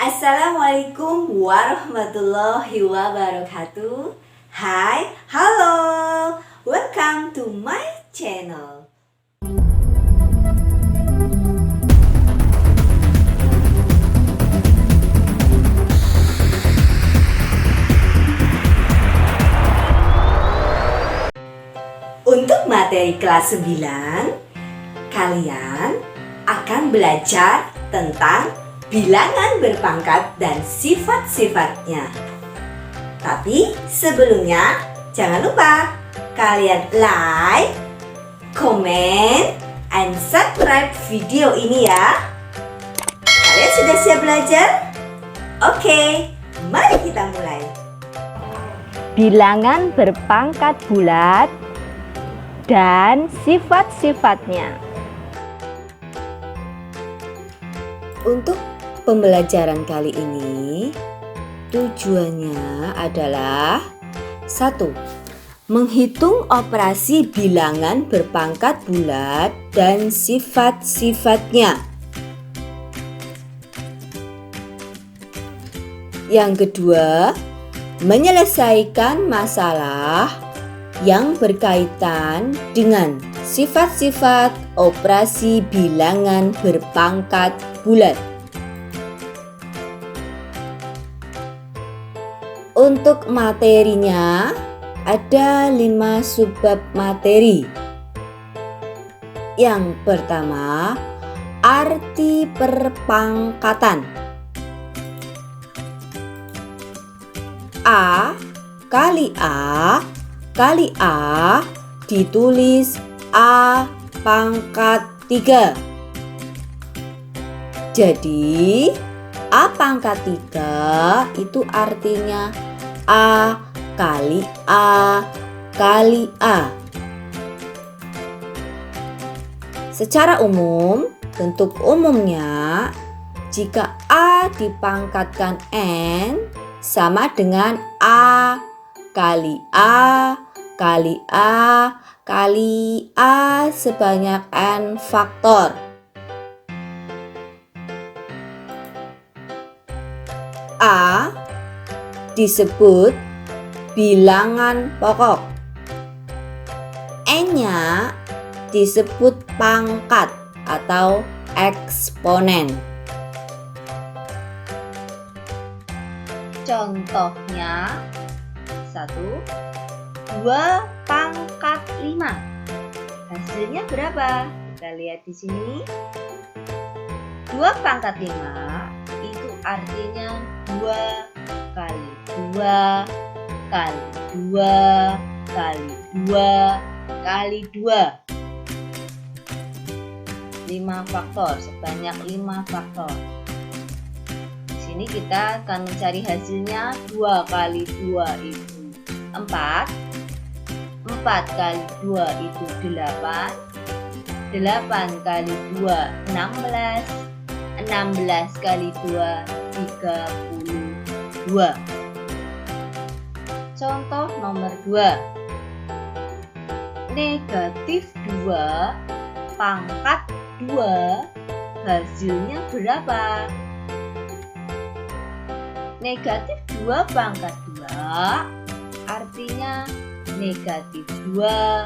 Assalamualaikum warahmatullahi wabarakatuh. Hai, halo, welcome to my channel. Untuk materi kelas 9, kalian akan belajar tentang bilangan berpangkat dan sifat-sifatnya. Tapi sebelumnya jangan lupa kalian like, comment, and subscribe video ini ya. Kalian sudah siap belajar? Oke, mari kita mulai. Bilangan berpangkat bulat dan sifat-sifatnya. Untuk pembelajaran kali ini tujuannya adalah 1. Menghitung operasi bilangan berpangkat bulat dan sifat-sifatnya. Yang kedua, menyelesaikan masalah yang berkaitan dengan sifat-sifat operasi bilangan berpangkat bulat. Untuk materinya ada 5 subbab materi. Yang pertama, arti perpangkatan. A kali A kali A ditulis A pangkat 3. Jadi A pangkat 3 itu artinya A kali A kali A. Secara umum, bentuk umumnya jika A dipangkatkan N sama dengan A kali A kali A kali A sebanyak N faktor. A disebut bilangan pokok. N-nya disebut pangkat atau eksponen. Contohnya 1, 2 pangkat 5. Hasilnya berapa? Kita lihat di sini. 2 pangkat 5 itu artinya 2 kali 2 kali 2 kali 2 kali 2. 5 faktor, sebanyak 5 faktor. Di sini kita akan mencari hasilnya. 2 kali 2 itu 4. 4 kali 2 itu 8. 8 kali 2 16. 16 kali 2 32. Contoh nomor 2. Negatif 2 pangkat 2 hasilnya berapa? Negatif 2 pangkat 2 artinya negatif 2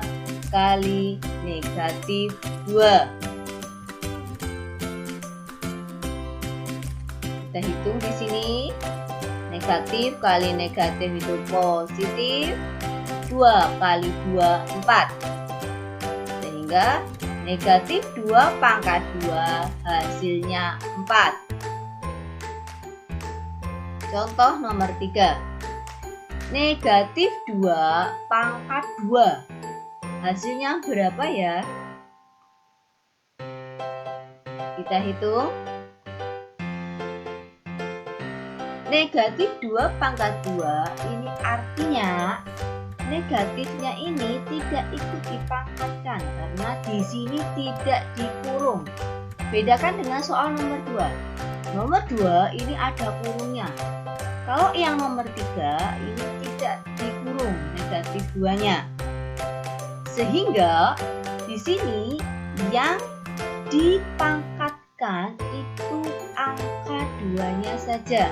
kali negatif 2. Kita hitung di sini. Negatif kali negatif itu positif. 2 kali 2 4. Sehingga negatif 2 pangkat 2 hasilnya 4. Contoh nomor 3. Negatif 2 pangkat 2 hasilnya berapa ya? Kita hitung. Negatif 2 pangkat 2 ini artinya negatifnya ini tidak ikut dipangkatkan karena di sini tidak dikurung. Bedakan dengan soal nomor 2. Nomor 2 ini ada kurungnya. Kalau yang nomor 3 ini tidak dikurung negatif 2-nya. Sehingga di sini yang dipangkatkan itu angka 2-nya saja.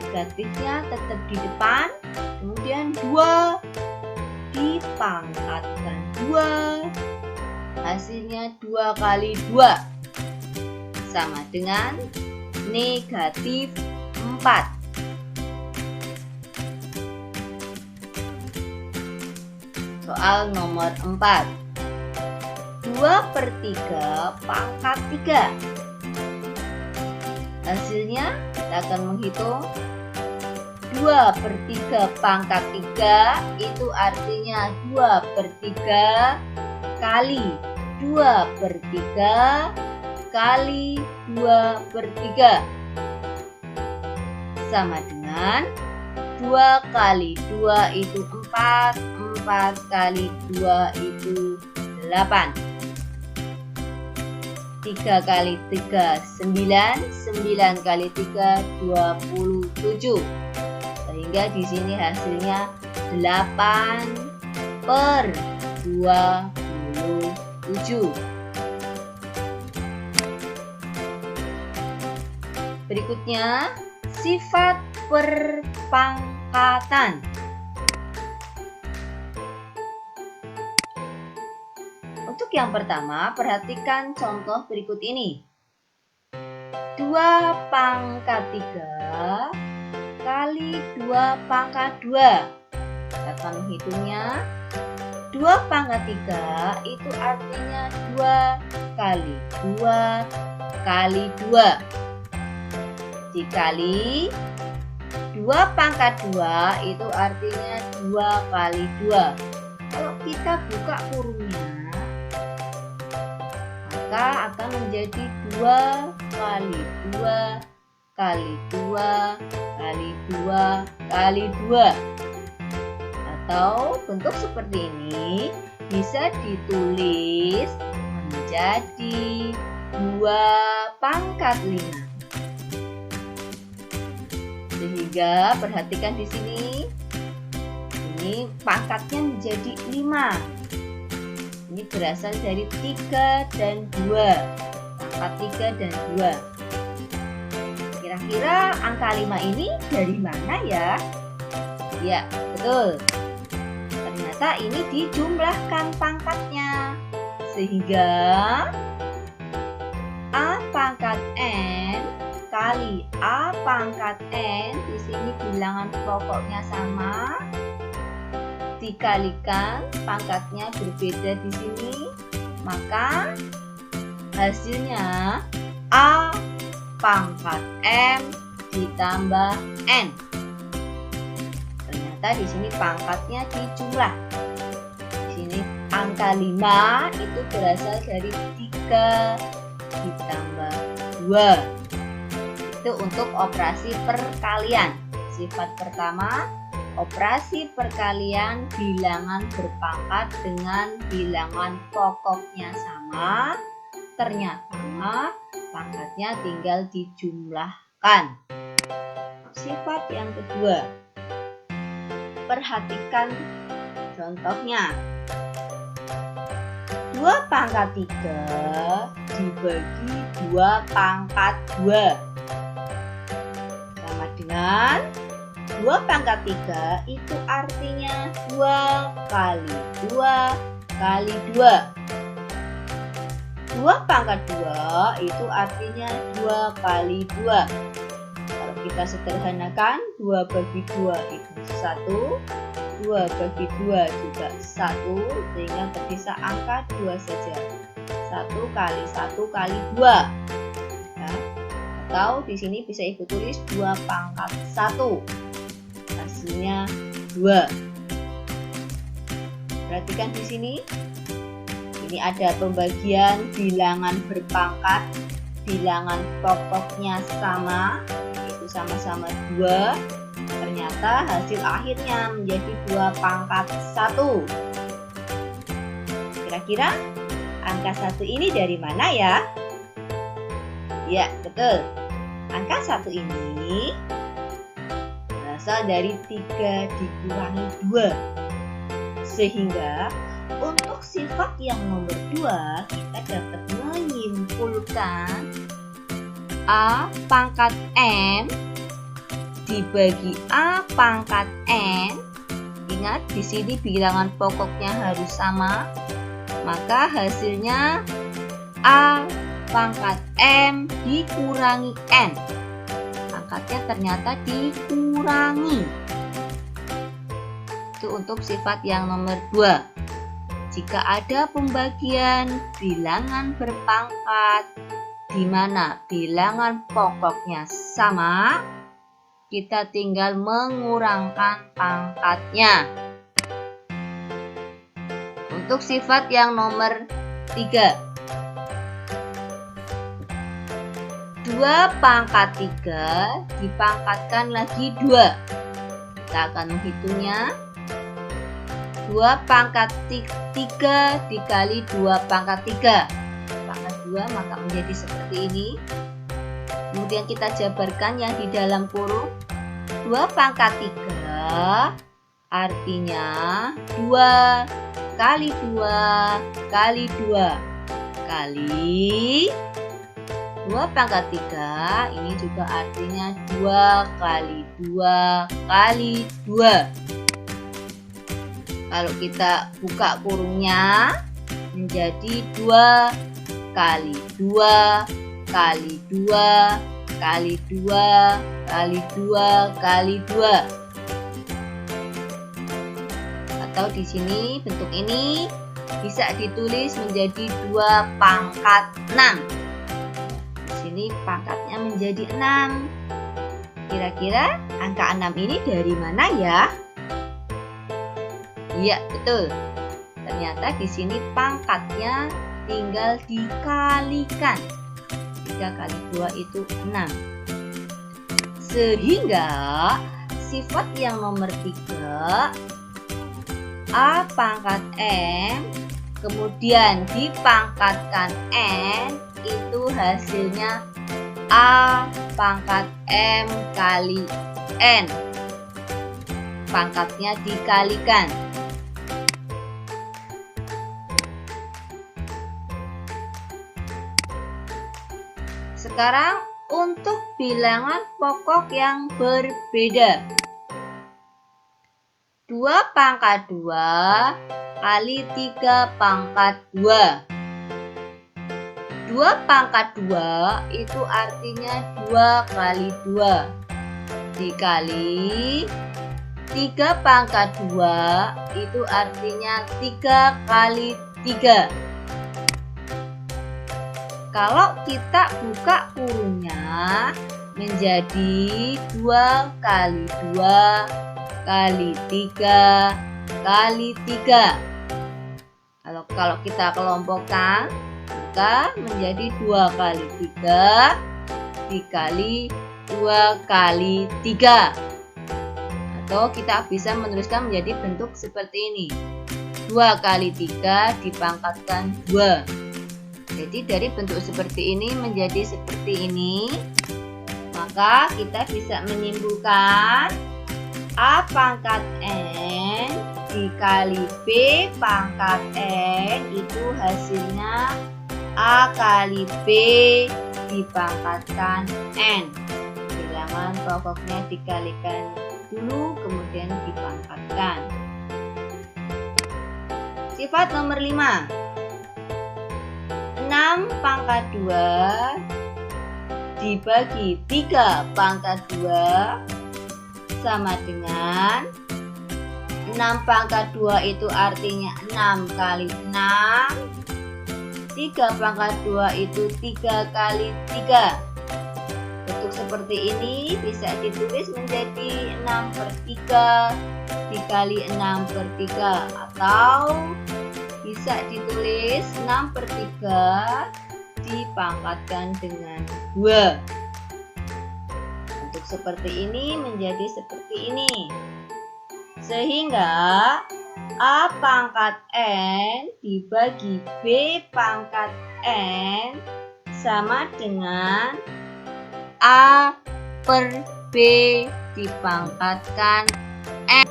Negatifnya tetap di depan, kemudian 2 dipangkatkan 2, hasilnya 2 kali 2 sama dengan negatif 4. Soal nomor 4. 2/3 pangkat 3. Hasilnya kita akan menghitung 2/3 pangkat 3 itu artinya 2/3 kali 2/3 kali 2/3 sama dengan 2 kali 2 itu 4, 4 kali 2 itu 8. 3 kali 3 9, 9 kali 3 27. Sehingga di sini hasilnya 8/27. Berikutnya, sifat perpangkatan. Untuk yang pertama, perhatikan contoh berikut ini. 2/3 kali 2/2. Kita akan menghitungnya. 2/3 itu artinya 2 kali 2 kali 2. Dikali 2/2 itu artinya 2 kali 2. Kalau kita buka kurungnya, maka akan menjadi 2 kali 2 kali 2 kali 2 kali 2. Atau bentuk seperti ini bisa ditulis menjadi 2/5. Sehingga perhatikan di sini, ini pangkatnya menjadi 5. Ini berasal dari 3 dan 2. Pangkat 3 dan 2. Kira-kira angka 5 ini dari mana ya? Ya, betul. Ternyata ini dijumlahkan pangkatnya. Sehingga A pangkat N kali A pangkat N, di sini bilangan pokoknya sama, dikalikan pangkatnya berbeda di sini, maka hasilnya A pangkat M ditambah N. Ternyata di sini pangkatnya dijumlah. Di sini angka 5 itu berasal dari 3 ditambah 2. Itu untuk operasi perkalian. Sifat pertama, operasi perkalian bilangan berpangkat dengan bilangan pokoknya sama, ternyata pangkatnya tinggal dijumlahkan. Sifat yang kedua, perhatikan contohnya. 2/3 dibagi 2/2 sama dengan 2/3 itu artinya 2 kali 2 kali 2. 2/2 itu artinya 2 kali 2. Kalau kita sederhanakan, 2 bagi 2 itu 1, 2 bagi 2 juga 1, sehingga tersisa angka 2 saja. 1 kali 1 kali 2. Ya. Atau di sini bisa ibu tulis 2/1. Hasilnya 2. Perhatikan di sini. Ini ada pembagian bilangan berpangkat, bilangan pokoknya sama, itu sama-sama 2. Ternyata hasil akhirnya menjadi 2/1. Kira-kira angka 1 ini dari mana ya? Ya, betul. Angka 1 ini berasal dari 3 dikurangi 2. Sehingga untuk sifat yang nomor 2 kita dapat menyimpulkan A pangkat M dibagi A pangkat N. Ingat, di sini bilangan pokoknya harus sama. Maka hasilnya A pangkat M dikurangi N. Pangkatnya ternyata dikurangi. Itu untuk sifat yang nomor 2. Jika ada pembagian bilangan berpangkat di mana bilangan pokoknya sama, kita tinggal mengurangkan pangkatnya. Untuk sifat yang nomor 3. 2 pangkat 3 dipangkatkan lagi 2. Kita akan menghitungnya. 2 pangkat 3 dikali 2 pangkat 3. Pangkat 2 maka menjadi seperti ini. Kemudian kita jabarkan yang di dalam kurung. 2 pangkat 3 artinya 2 kali 2 kali 2 kali 2 pangkat 3, ini juga artinya 2 kali 2 kali 2. Kalau kita buka kurungnya menjadi 2 kali 2 kali 2 kali 2 kali 2 kali 2. Atau di sini bentuk ini bisa ditulis menjadi 2 pangkat 6. Ini pangkatnya menjadi 6. Kira-kira angka 6 ini dari mana ya? Iya, betul. Ternyata di sini pangkatnya tinggal dikalikan. 3 kali 2 itu 6. Sehingga sifat yang nomor 3, A pangkat M, kemudian dipangkatkan N, itu hasilnya A pangkat M kali N. Pangkatnya dikalikan. Sekarang untuk bilangan pokok yang berbeda. 2 pangkat 2 kali 3 pangkat 2. 2 pangkat 2 itu artinya 2 kali 2 dikali 3 pangkat 2 itu artinya 3 kali 3. Kalau kita buka kurungnya menjadi 2 kali 2 kali 3 kali 3. Kalau kita kelompokkan maka menjadi 2 kali 3 dikali 2 kali 3. Atau kita bisa menuliskan menjadi bentuk seperti ini. 2 kali 3 dipangkatkan 2. Jadi dari bentuk seperti ini menjadi seperti ini. Maka kita bisa menyimpulkan A pangkat N dikali B pangkat N itu hasilnya A kali B dipangkatkan N. Bilangan pokoknya dikalikan dulu kemudian dipangkatkan. Sifat nomor 5. 6 pangkat 2 dibagi 3 pangkat 2 sama dengan 6 pangkat 2 itu artinya 6 kali 6. 3 pangkat 2 itu 3 kali 3. Bentuk seperti ini bisa ditulis menjadi 6/3 dikali 6/3 atau bisa ditulis 6/3 dipangkatkan dengan 2. Bentuk seperti ini menjadi seperti ini. Sehingga A pangkat N dibagi B pangkat N sama dengan A per B dipangkatkan N.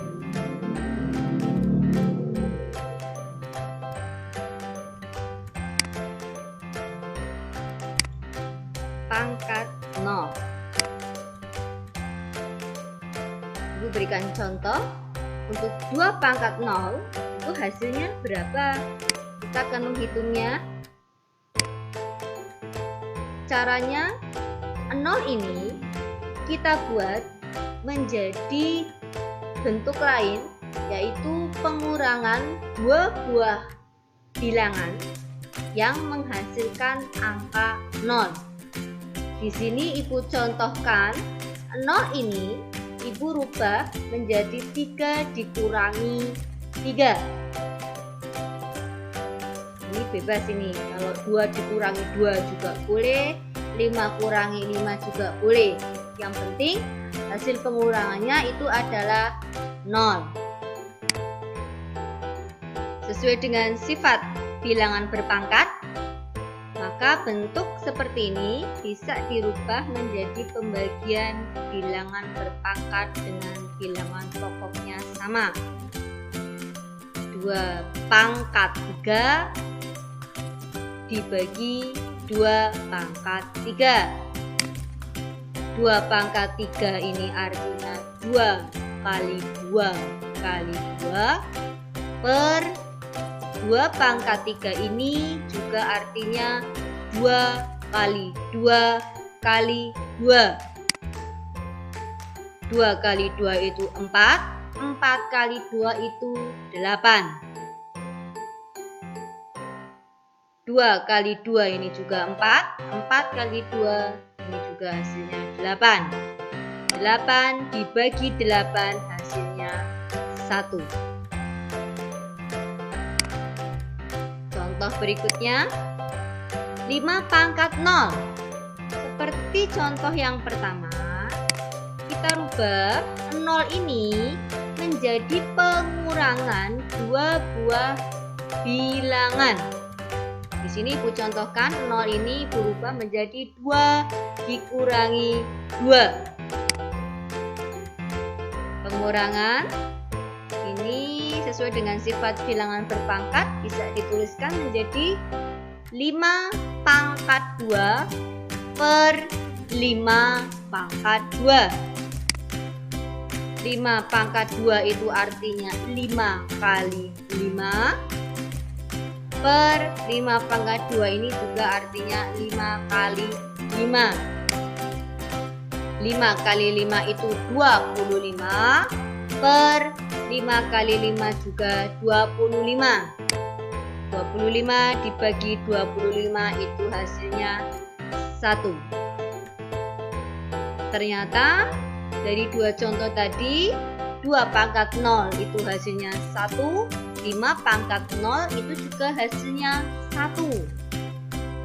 Pangkat Ibu berikan contoh. Untuk 2 pangkat 0 itu hasilnya berapa? Kita akan menghitungnya. Caranya 0 ini kita buat menjadi bentuk lain, yaitu pengurangan 2 buah bilangan yang menghasilkan angka 0. Di sini Ibu contohkan 0 ini Ibu rubah menjadi 3 dikurangi 3. Ini bebas ini, kalau 2 dikurangi 2 juga boleh, 5 kurangi 5 juga boleh. Yang penting hasil pengurangannya itu adalah 0. Sesuai dengan sifat bilangan berpangkat, maka bentuk seperti ini bisa dirubah menjadi pembagian bilangan berpangkat dengan bilangan pokoknya sama. 2 pangkat 3 dibagi 2 pangkat 3. 2 pangkat 3 ini artinya 2 kali 2 kali 2 per 2 pangkat 3 ini juga artinya 2 kali 2 kali 2. 2 kali 2 itu 4, 4 kali 2 itu 8. 2 kali 2 ini juga 4, 4 kali 2 ini juga hasilnya 8. 8 dibagi 8 hasilnya 1. Contoh berikutnya, 5 pangkat 0. Seperti contoh yang pertama, kita rubah 0 ini menjadi pengurangan 2 buah bilangan. Di sini Ibu contohkan 0 ini Ibu rubah menjadi 2 dikurangi 2. Pengurangan ini sesuai dengan sifat bilangan berpangkat bisa dituliskan menjadi 5 pangkat 2 per 5 pangkat 2. 5 pangkat 2 itu artinya 5 kali 5 per 5 pangkat 2 ini juga artinya 5 kali 5. 5 kali 5 itu 25 per 5 kali 5 juga 25. 25 dibagi 25 itu hasilnya 1. Ternyata dari 2 contoh tadi, 2 pangkat 0 itu hasilnya 1, 5 pangkat 0 itu juga hasilnya 1.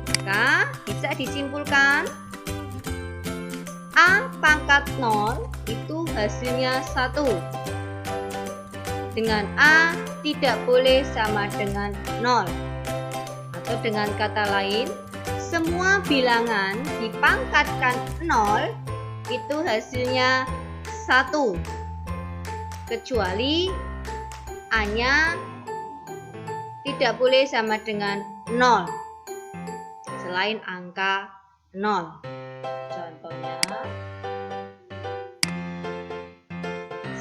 Maka bisa disimpulkan A pangkat 0 itu hasilnya 1. Dengan A tidak boleh sama dengan 0. Atau dengan kata lain, semua bilangan dipangkatkan 0 itu hasilnya 1. Kecuali A-nya tidak boleh sama dengan 0 selain angka 0. Contohnya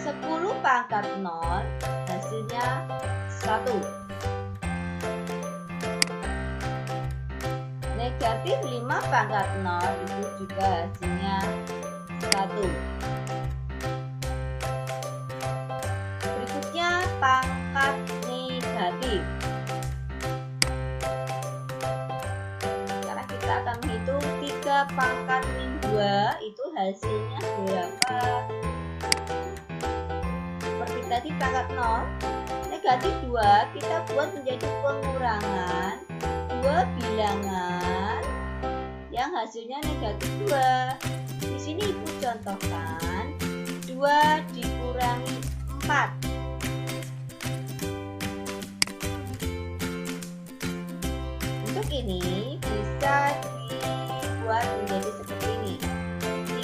10 pangkat 0 hasilnya 1. Negatif 5 pangkat 0 itu juga hasilnya 1. Berikutnya pangkat negatif. Sekarang kita akan menghitung 3 pangkat min 2 itu hasilnya berapa? Seperti tadi pangkat 0, negatif 2 kita buat menjadi pengurangan 2 bilangan yang hasilnya negatif 2. Di sini Ibu contohkan 2 dikurangi 4. Untuk ini bisa dibuat menjadi seperti ini.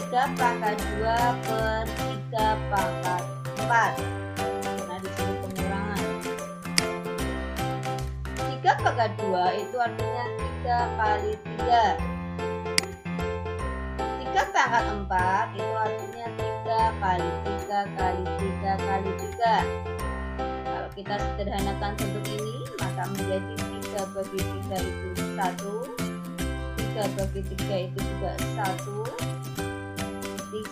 3 pangkat 2 per 3 pangkat 4. Karena di sini pengurangan. 3 pangkat 2 itu artinya 3 kali 3. 3 pangkat 4 itu artinya 3 kali 3 kali kali 3. Kalau kita sederhanakan bentuk ini, maka menjadi 3 bagi 3 itu 1, 3 bagi 3 itu juga 1,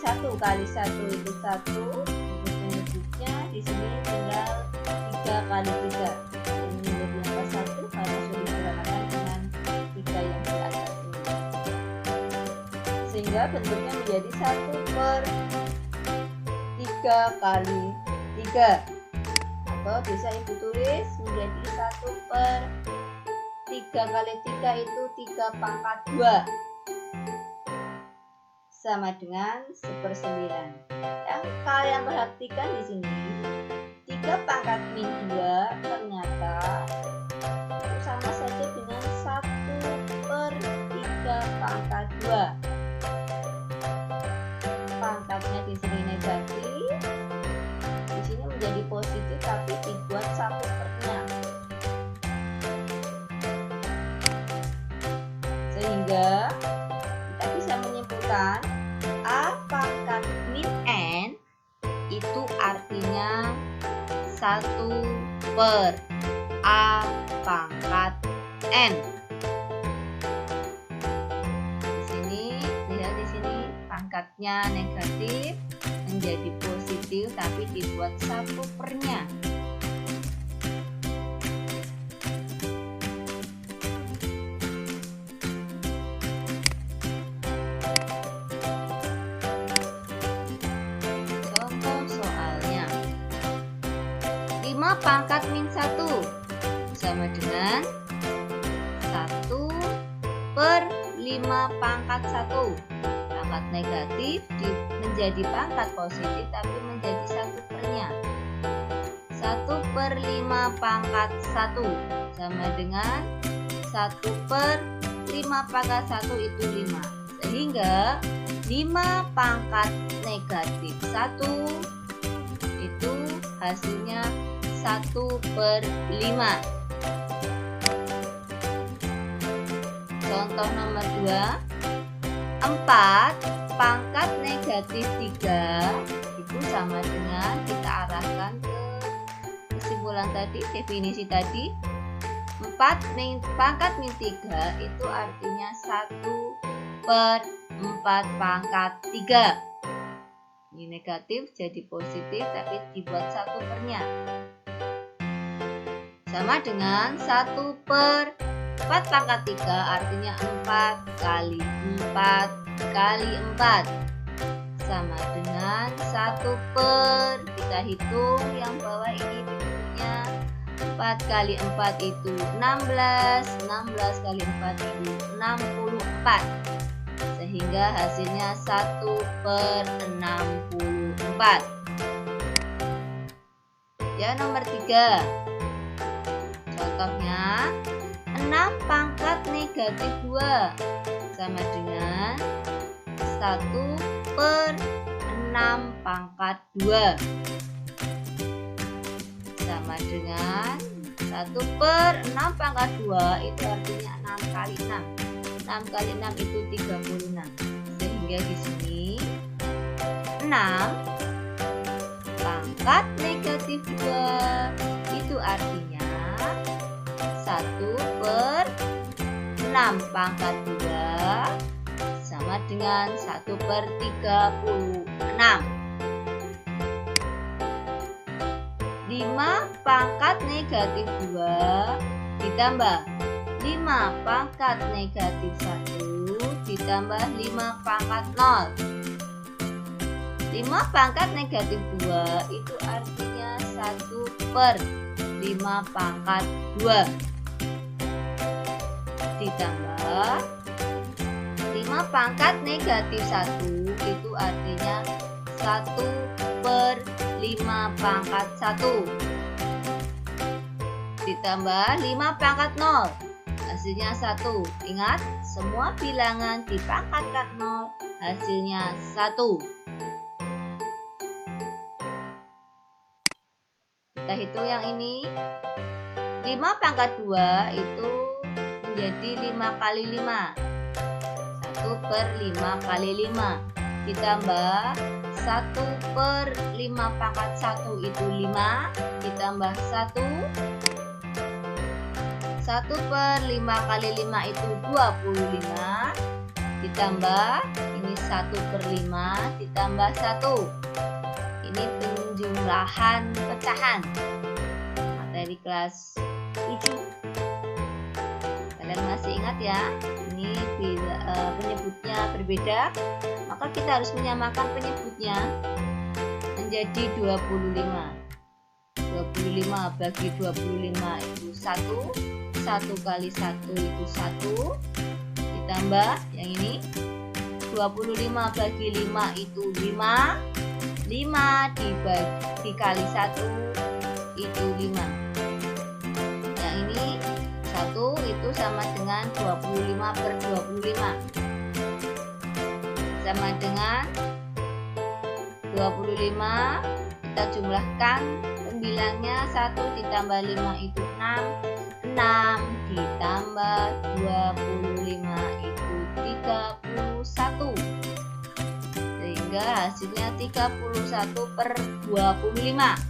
1 kali 1 itu 1. Untuk penyebutnya di sini tinggal 3 kali 3. Ini menjadi angka 1 karena sudah disederhanakan dengan 3 yang di atas ini. Sehingga bentuknya menjadi 1 per 3 kali 3. Atau bisa Ibu tulis menjadi 1 per 3 kali 3 itu 3 pangkat 2. Sama dengan 1/9. Yang kalian perhatikan di sini, 3 pangkat min 2 ternyata itu sama saja dengan 1 per 3 pangkat 2. Pangkatnya di sini negatif, di sini menjadi positif tapi dibuat 1 pernya. Sehingga kita bisa menyimpulkan A pangkat min N itu artinya 1 per A pangkat N. Di sini, lihat di sini pangkatnya negatif menjadi positif tapi dibuat 1 pernya. Pangkat min 1 sama dengan 1 per 5 pangkat 1. Pangkat negatif menjadi pangkat positif tapi menjadi 1 pernya. 1 per 5 pangkat 1 sama dengan 1 per 5 pangkat 1 itu 5. Sehingga 5 pangkat negatif 1 itu hasilnya 1 per 5. Contoh nomor 2, 4 pangkat negatif 3 itu sama dengan kita arahkan ke kesimpulan tadi, definisi tadi. 4 pangkat min 3 itu artinya 1 per 4 pangkat 3. Ini negatif jadi positif tapi dibuat 1 pernya. Sama dengan 1 per 4 pangkat 3 artinya 4 kali 4 kali 4. Sama dengan 1 per, kita hitung yang bawah ini bentuknya 4 kali 4 itu 16, 16 kali 4 itu 64. Sehingga hasilnya 1 per 64. Ya, nomor 3. Contohnya 6 pangkat negatif 2 sama dengan 1 per 6 pangkat 2 sama dengan 1 per 6 pangkat 2 itu artinya 6 kali 6. 6 kali 6 itu 36. Sehingga di sini 6 pangkat negatif 2 itu artinya 1 per 6 pangkat 2 sama dengan 1 per 36. 5 pangkat negatif 2 ditambah 5 pangkat negatif 1 ditambah 5 pangkat 0. 5 pangkat negatif 2 itu artinya 1 per 5 pangkat 2 ditambah 5 pangkat negatif 1 itu artinya 1 per 5 pangkat 1 ditambah 5 pangkat 0 hasilnya 1. Ingat, semua bilangan dipangkatkan 0 hasilnya 1. Kita hitung yang ini. 5 pangkat 2 itu menjadi 5 kali 5. 1 per 5 kali 5 ditambah 1/5 pangkat 1 itu 5, ditambah 1. 1/5 kali 5 itu 25, ditambah ini 1/5 ditambah 1. Ini penjumlahan pecahan materi kelas 7. Kalian masih ingat ya, ini penyebutnya berbeda, maka kita harus menyamakan penyebutnya menjadi 25. 25 bagi 25 itu 1, 1 kali 1 itu 1, ditambah yang ini 25 bagi 5 itu 5, 5 dikali 1 itu 5. Yang ini 1 itu sama dengan 25/25, sama dengan 25. Kita jumlahkan pembilangnya, 1 ditambah 5 itu 6, 6 ditambah 25 itu 31, sehingga hasilnya 31/25.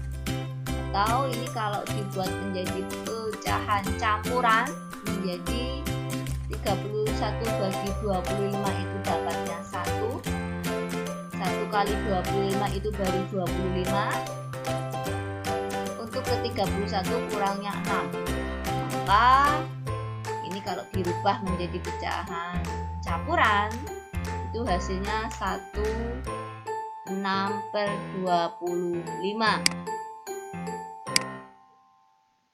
Atau ini kalau dibuat menjadi pecahan campuran menjadi 31 bagi 25 itu dapatnya 1. 1 kali 25 itu baru 25. Untuk ke 31 kurangnya 6. Maka ini kalau dirubah menjadi pecahan campuran itu hasilnya 16/25.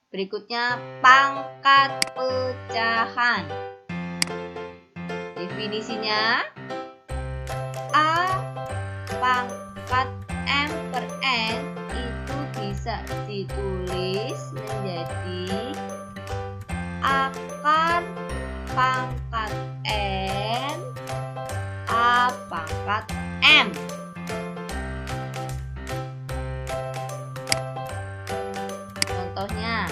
Berikutnya pangkat pecahan. Definisinya, A pangkat M per N itu bisa ditulis menjadi akar pangkat N A pangkat M. Contohnya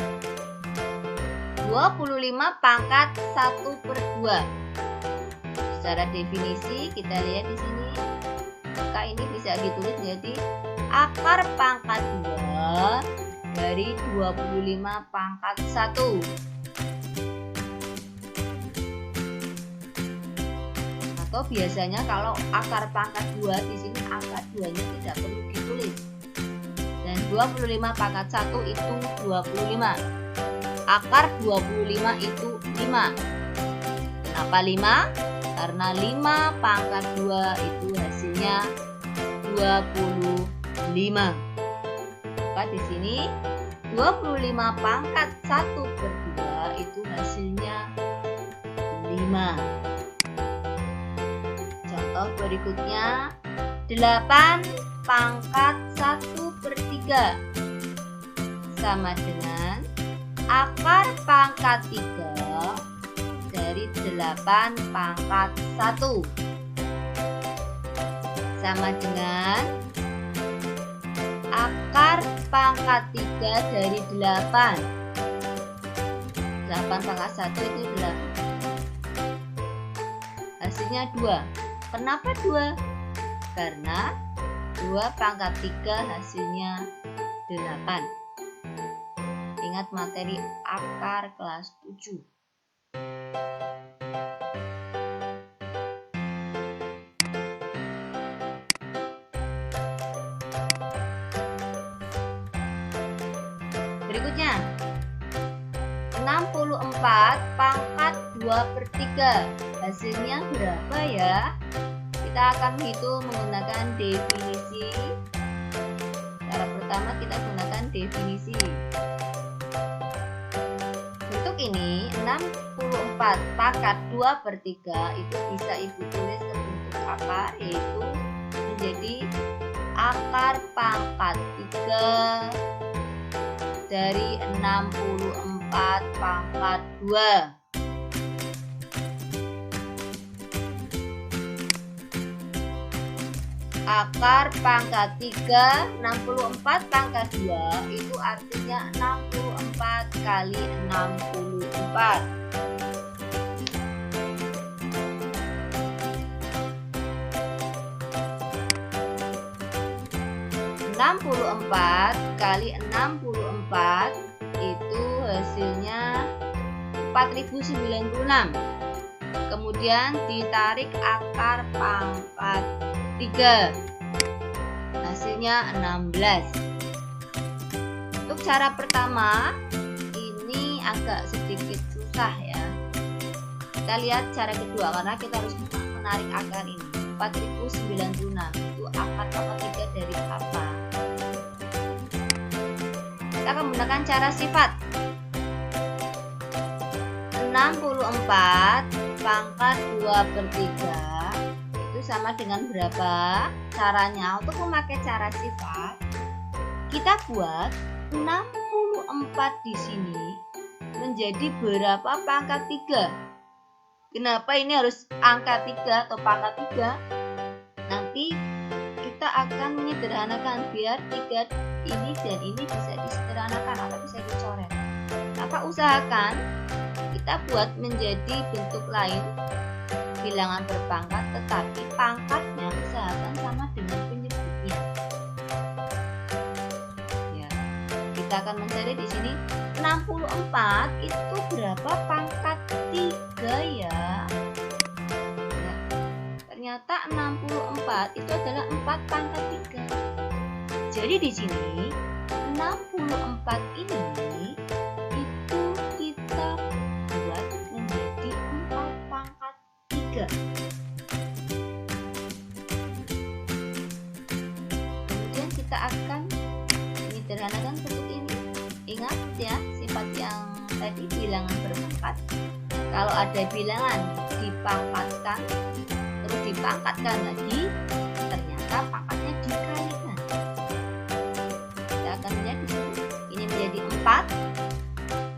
25 pangkat 1/2. Secara definisi kita lihat di sini, maka ini bisa ditulis menjadi akar pangkat 2 dari 25 pangkat 1. Atau biasanya kalau akar pangkat 2 di sini angka 2-nya tidak perlu ditulis. Dan 25 pangkat 1 itu 25. Akar 25 itu 5. Kenapa 5? Karena 5 pangkat 2 itu hasilnya 25. Maka di sini 25 pangkat 1/2 itu hasilnya 5. Contoh berikutnya 8 pangkat 1/3 sama dengan akar pangkat 3 dari 8 pangkat 1, sama dengan akar pangkat 3 dari 8. 8 pangkat 1 itu 8. Hasilnya 2. Kenapa 2? Karena 2 pangkat 3 hasilnya 8. Ingat materi akar kelas 7. Berikutnya 64 pangkat 2/3. Hasilnya berapa ya? Kita akan hitung menggunakan definisi. Cara pertama kita gunakan definisi. Untuk ini 64 pangkat 2/3 itu bisa ibu tulis ke bentuk apa? Yaitu menjadi akar pangkat 3 dari 64 pangkat 2. Akar pangkat 3, 64 pangkat 2 itu artinya 64 kali 64. 64 kali 64 itu hasilnya 4096. Kemudian ditarik akar pangkat 3, hasilnya 16. Untuk cara pertama ini agak sedikit susah ya. Kita lihat cara kedua, karena kita harus menarik akar ini. 4096 itu akar pangkat 3 dari apa? Kita akan menggunakan cara sifat. 64 pangkat 2/3 itu sama dengan berapa? Caranya untuk memakai cara sifat, kita buat 64 di sini menjadi berapa pangkat 3? Kenapa ini harus angka 3 atau pangkat 3? Nanti kita akan menyederhanakan biar 3 ini dan ini bisa disederhanakan atau bisa dicoret. Maka usahakan kita buat menjadi bentuk lain, bilangan berpangkat, tetapi pangkatnya usahakan sama dengan penyebutnya. Ya, kita akan mencari di sini 64 itu berapa pangkat 3 ya? Ya, ternyata 64 itu adalah 4 pangkat 3. Jadi di sini 64 ini itu kita buat menjadi 4 pangkat 3. Kemudian kita akan menyederhanakan bentuk ini. Ingat ya, sifat yang tadi bilangan berpangkat. Kalau ada bilangan dipangkatkan terus dipangkatkan lagi, ternyata pangkatnya dikalikan. Kita akan lihat di sini. Ini menjadi 4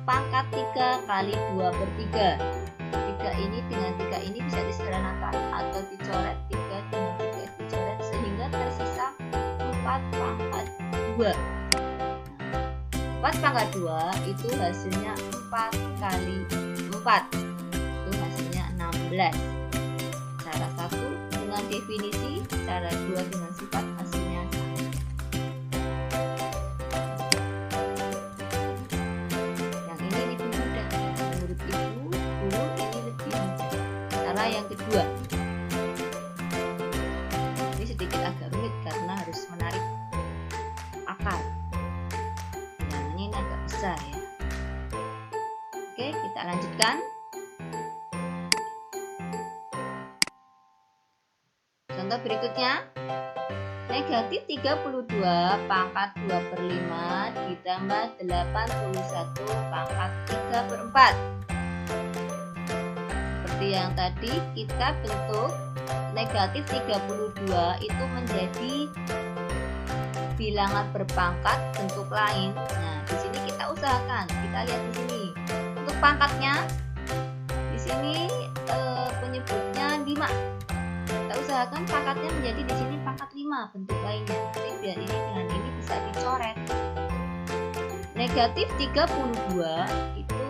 pangkat 3 kali 2/3. 3 ini dengan 3 ini bisa disederhanakan atau dicoret, 3 dengan 3 dicoret sehingga tersisa 4 pangkat 2. 4 pangkat 2 itu hasilnya 4 kali 4 itu hasilnya 16. Cara 1 dengan definisi, cara 2 dengan sifat, hasilnya sama. Yang ini lebih mudah menurut ibu, guru ini lebih mudah. Cara yang kedua ini sedikit agak rumit karena harus menarik akar. Ini agak besar ya. Oke, kita lanjutkan. Contoh berikutnya, negatif 32 pangkat 2/5 ditambah 81 pangkat 3/4. Seperti yang tadi kita bentuk negatif 32 itu menjadi bilangan berpangkat bentuk lain. Nah, di sini kita usahakan, kita lihat di sini. Untuk pangkatnya di sini penyebutnya 5. Kita usahakan pangkatnya menjadi di sini pangkat 5 bentuk lainnya. Nanti biar ini dengan ini bisa dicoret. Negatif 32 itu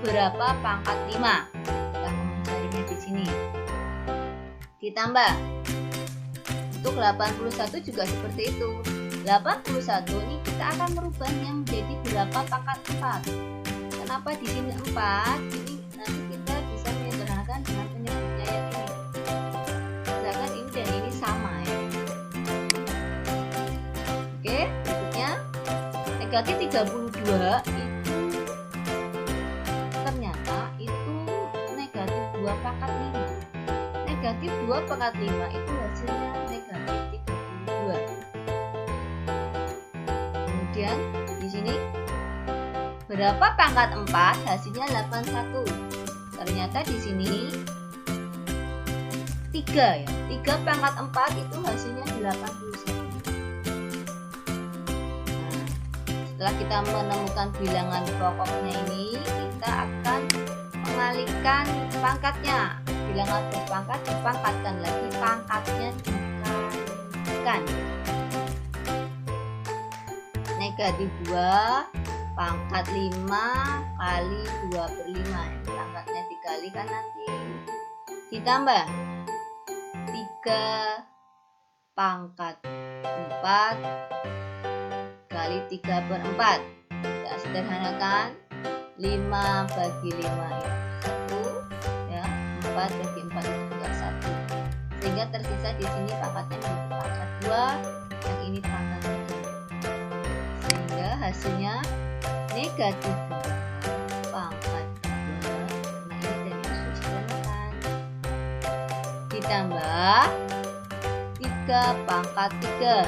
berapa pangkat 5? Kita akan mencarinya di sini. Ditambah untuk 81 juga seperti itu. 81 ini kita akan merubahnya menjadi berapa pangkat 4. Kenapa di sini 4? Ini nanti kita bisa menyederhanakan dengan penyebutnya yang ini. Misalkan ini dan ini sama ya. Oke, berikutnya negatif 32 itu ternyata itu negatif 2 pangkat 5. Negatif 2 pangkat 5 itu hasilnya negatif 32. Kemudian di sini berapa pangkat 4? Hasilnya 81. Ternyata di sini 3 ya. 3 pangkat 4 itu hasilnya 81. Nah, setelah kita menemukan bilangan pokoknya ini, kita akan mengalihkan pangkatnya. Bilangan berpangkat dipangkatkan lagi, pangkatnya dikalikan. Negatif 2 pangkat 5 kali 2/5. Pangkatnya dikalikan nanti. Ditambah 3 pangkat 4 kali 3/4. Kita sederhanakan. 5 bagi 5 itu 1, ya. 4 bagi 4 itu juga 1. Sehingga tersisa di sini pangkatnya menjadi pangkat 2, yang ini pangkat 3. Sehingga hasilnya negatif 2 pangkat 2. Nah, ini dari usul sederhanakan. Ditambah 3 pangkat 3.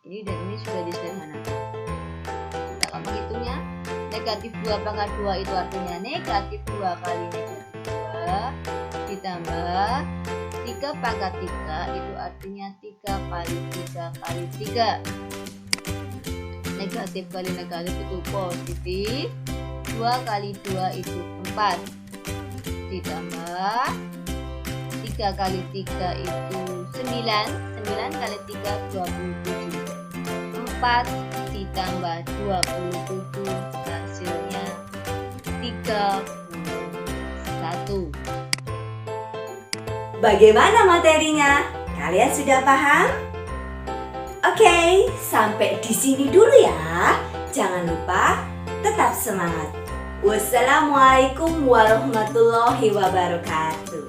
Ini dan ini sudah disederhanakan. Kita menghitungnya. Negatif 2 pangkat 2 itu artinya negatif 2 kali negatif 2 ditambah 3 pangkat 3 itu artinya 3 kali 3 kali 3. Negatif kali negatif itu positif. 2 kali 2 itu 4 ditambah 3 kali 3 itu 9. 9 kali 3 27. 4 ditambah 27 hasilnya 31. Bagaimana materinya? Kalian sudah paham? Oke, sampai di sini dulu ya. Jangan lupa tetap semangat. Wassalamualaikum warahmatullahi wabarakatuh.